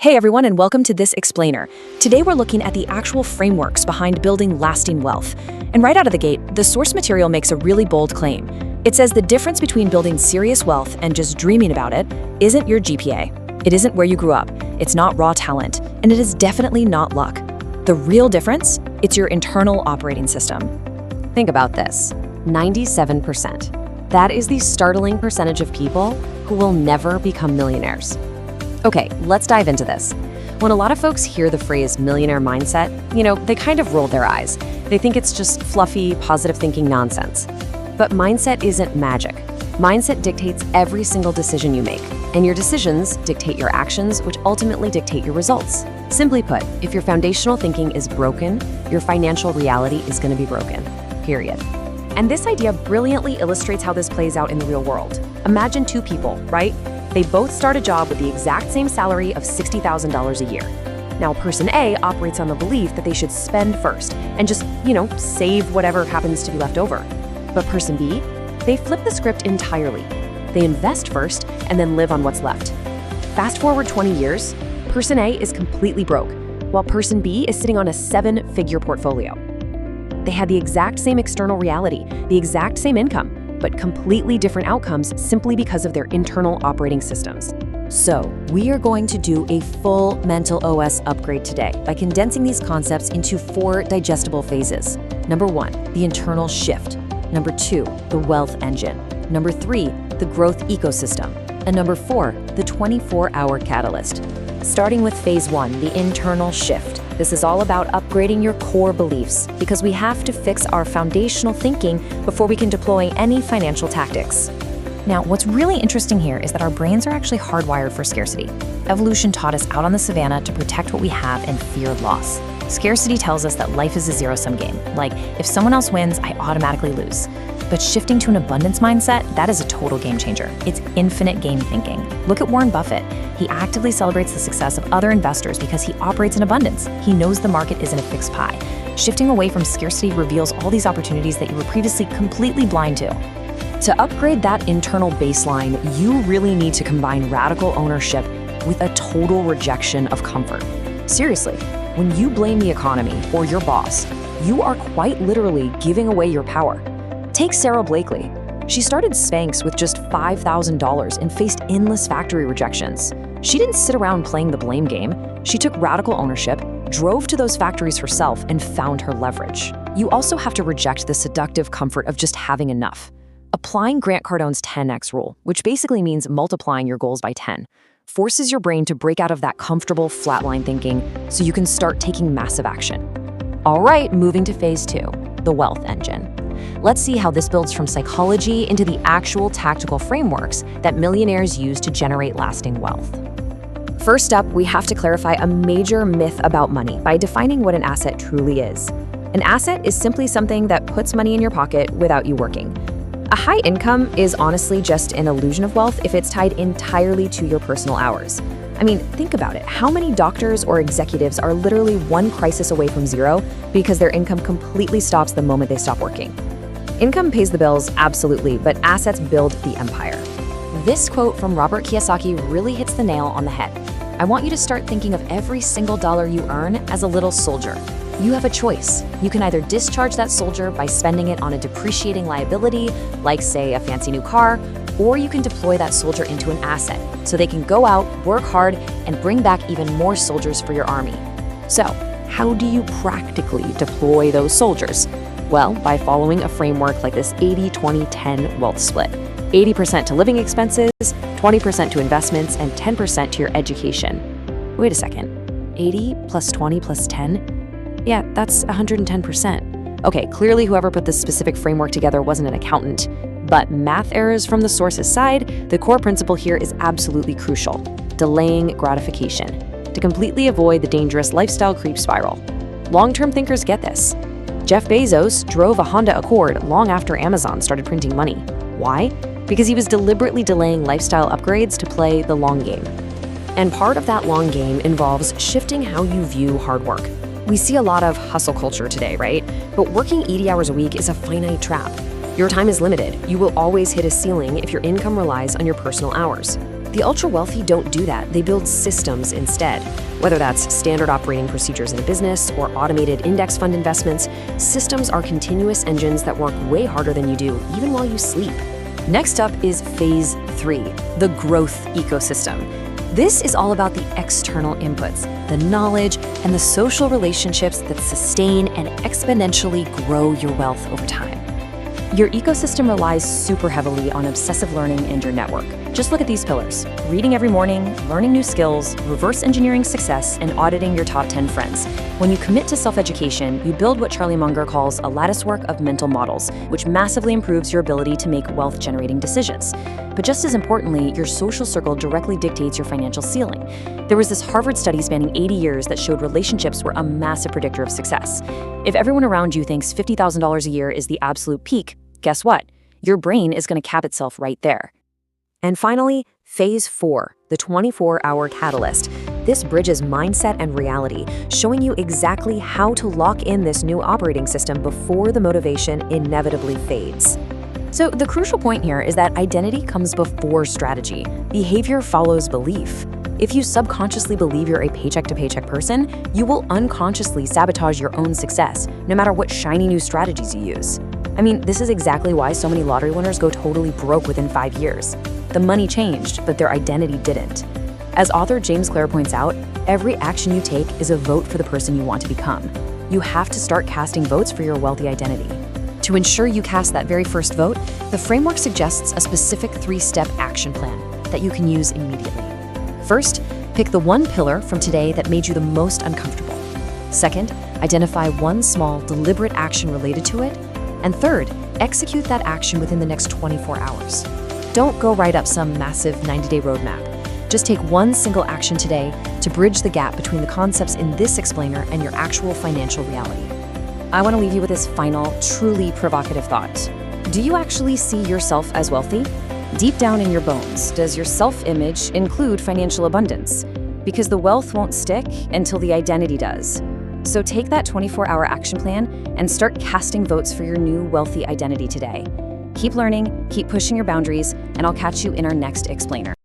Hey everyone, and welcome to This Explainer. Today we're looking at the actual frameworks behind building lasting wealth. And right out of the gate, the source material makes a really bold claim. It says the difference between building serious wealth and just dreaming about it isn't your GPA. It isn't where you grew up. It's not raw talent. And it is definitely not luck. The real difference? It's your internal operating system. Think about this, 97%. That is the startling percentage of people who will never become millionaires. Okay, let's dive into this. When a lot of folks hear the phrase millionaire mindset, they kind of roll their eyes. They think it's just fluffy, positive thinking nonsense. But mindset isn't magic. Mindset dictates every single decision you make, and your decisions dictate your actions, which ultimately dictate your results. Simply put, if your foundational thinking is broken, your financial reality is going to be broken, period. And this idea brilliantly illustrates how this plays out in the real world. Imagine two people, right? They both start a job with the exact same salary of $60,000 a year. Now, person A operates on the belief that they should spend first and just, save whatever happens to be left over. But person B, they flip the script entirely. They invest first and then live on what's left. Fast forward 20 years, person A is completely broke, while person B is sitting on a 7-figure portfolio. They had the exact same external reality, the exact same income, but completely different outcomes simply because of their internal operating systems. So, we are going to do a full mental OS upgrade today by condensing these concepts into 4 digestible phases. Number 1, the internal shift. Number 2, the wealth engine. Number 3, the growth ecosystem. And number 4, the 24-hour catalyst. Starting with phase 1, the internal shift. This is all about upgrading your core beliefs because we have to fix our foundational thinking before we can deploy any financial tactics. Now, what's really interesting here is that our brains are actually hardwired for scarcity. Evolution taught us out on the savannah to protect what we have and fear loss. Scarcity tells us that life is a zero-sum game. Like, if someone else wins, I automatically lose. But shifting to an abundance mindset, that is a total game changer. It's infinite game thinking. Look at Warren Buffett. He actively celebrates the success of other investors because he operates in abundance. He knows the market isn't a fixed pie. Shifting away from scarcity reveals all these opportunities that you were previously completely blind to. To upgrade that internal baseline, you really need to combine radical ownership with a total rejection of comfort. Seriously, when you blame the economy or your boss, you are quite literally giving away your power. Take Sarah Blakely. She started Spanx with just $5,000 and faced endless factory rejections. She didn't sit around playing the blame game. She took radical ownership, drove to those factories herself, and found her leverage. You also have to reject the seductive comfort of just having enough. Applying Grant Cardone's 10x rule, which basically means multiplying your goals by 10, forces your brain to break out of that comfortable flatline thinking so you can start taking massive action. All right, moving to phase 2, the wealth engine. Let's see how this builds from psychology into the actual tactical frameworks that millionaires use to generate lasting wealth. First up, we have to clarify a major myth about money by defining what an asset truly is. An asset is simply something that puts money in your pocket without you working. A high income is honestly just an illusion of wealth if it's tied entirely to your personal hours. I mean, think about it. How many doctors or executives are literally one crisis away from zero because their income completely stops the moment they stop working? Income pays the bills, absolutely, but assets build the empire. This quote from Robert Kiyosaki really hits the nail on the head. I want you to start thinking of every single dollar you earn as a little soldier. You have a choice. You can either discharge that soldier by spending it on a depreciating liability, like say a fancy new car, or you can deploy that soldier into an asset so they can go out, work hard, and bring back even more soldiers for your army. So, how do you practically deploy those soldiers? Well, by following a framework like this 80-20-10 wealth split. 80% to living expenses, 20% to investments, and 10% to your education. Wait a second, 80 plus 20 plus 10? Yeah, that's 110%. Okay, clearly whoever put this specific framework together wasn't an accountant, but math errors from the source's side, the core principle here is absolutely crucial: delaying gratification, to completely avoid the dangerous lifestyle creep spiral. Long-term thinkers get this. Jeff Bezos drove a Honda Accord long after Amazon started printing money. Why? Because he was deliberately delaying lifestyle upgrades to play the long game. And part of that long game involves shifting how you view hard work. We see a lot of hustle culture today, right? But working 80 hours a week is a finite trap. Your time is limited. You will always hit a ceiling if your income relies on your personal hours. The ultra-wealthy don't do that. They build systems instead. Whether that's standard operating procedures in a business or automated index fund investments, systems are continuous engines that work way harder than you do, even while you sleep. Next up is Phase 3, the growth ecosystem. This is all about the external inputs, the knowledge, and the social relationships that sustain and exponentially grow your wealth over time. Your ecosystem relies super heavily on obsessive learning and your network. Just look at these pillars: reading every morning, learning new skills, reverse engineering success, and auditing your top 10 friends. When you commit to self-education, you build what Charlie Munger calls a latticework of mental models, which massively improves your ability to make wealth-generating decisions. But just as importantly, your social circle directly dictates your financial ceiling. There was this Harvard study spanning 80 years that showed relationships were a massive predictor of success. If everyone around you thinks $50,000 a year is the absolute peak, guess what? Your brain is going to cap itself right there. And finally, Phase 4, the 24-hour catalyst. This bridges mindset and reality, showing you exactly how to lock in this new operating system before the motivation inevitably fades. So the crucial point here is that identity comes before strategy. Behavior follows belief. If you subconsciously believe you're a paycheck-to-paycheck person, you will unconsciously sabotage your own success, no matter what shiny new strategies you use. I mean, this is exactly why so many lottery winners go totally broke within 5 years. The money changed, but their identity didn't. As author James Clear points out, every action you take is a vote for the person you want to become. You have to start casting votes for your wealthy identity. To ensure you cast that very first vote, the framework suggests a specific 3-step action plan that you can use immediately. First, pick the one pillar from today that made you the most uncomfortable. Second, identify one small, deliberate action related to it. And third, execute that action within the next 24 hours. Don't go write up some massive 90-day roadmap. Just take one single action today to bridge the gap between the concepts in this explainer and your actual financial reality. I want to leave you with this final, truly provocative thought. Do you actually see yourself as wealthy? Deep down in your bones, does your self-image include financial abundance? Because the wealth won't stick until the identity does. So take that 24-hour action plan and start casting votes for your new wealthy identity today. Keep learning, keep pushing your boundaries, and I'll catch you in our next explainer.